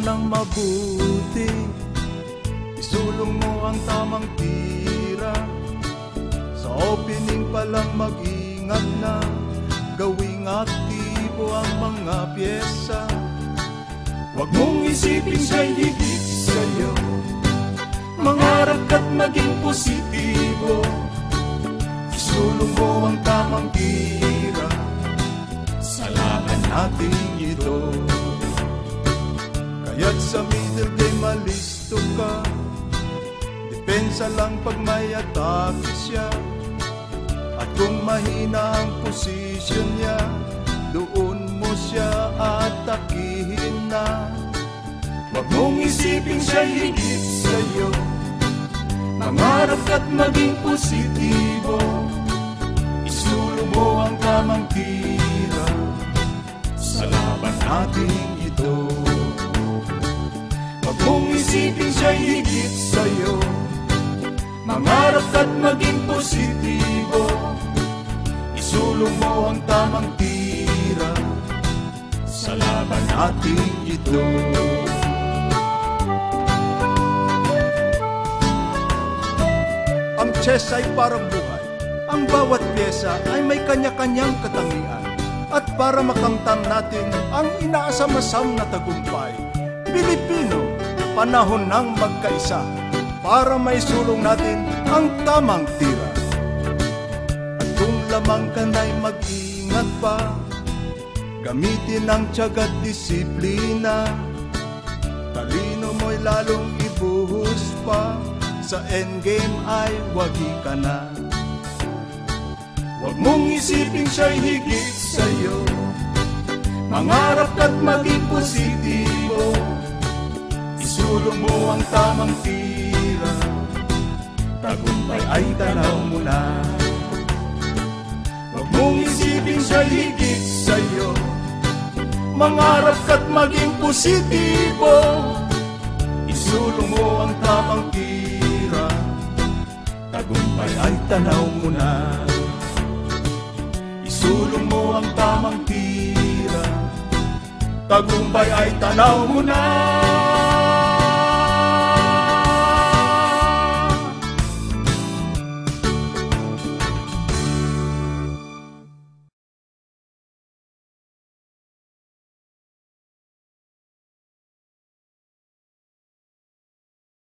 ng mabuti, isulong mo ang tamang tira. Sa opening pa lang mag-ingat na, gawing aktibo ang mga pyesa. Huwag mong isipin siya'y higit sa'yo, mangarap ka't maging positibo. Isulong mo ang tamang tira sa laban natin ito. Kaya't sa middle game malisto ka, depensa lang pag may atake siya. At kung mahina ang posisyon niya, doon mo siya atakihin na. Huwag mong isipin siya'y higit sa'yo, mangarap ka't maging positibo. Isulong mo ang tamang tira sa laban natin ito. Huwag mong isipin siya'y higit sa'yo, mangarap ka't maging positibo. Isulong mo ang tamang tira sa laban natin ito. Ang chess ay parang buhay. Ang bawat pyesa ay may kanya-kanyang katangian. At para makamtan natin ang inaasam-asam na tagumpay, Pilipino, panahon ng magkaisa para maisulong natin ang tamang tira. At kung lamang ka na'y mag-ingat pa, gamitin ang tiyagat disiplina. Talino mo'y lalong ibuhos pa, sa endgame ay wagi ka na. Huwag mong isipin siya'y higit sa'yo, mangarap ka't maging positibo. Isulong mo ang tamang tira, tagumpay ay tanaw mo na. Huwag mong isipin siya'y higit sa'yo, mangarap ka't maging positibo. Isulong mo ang tamang tira, tagumpay ay tanaw mo na. Isulong mo ang tamang tira, tagumpay ay tanaw mo na.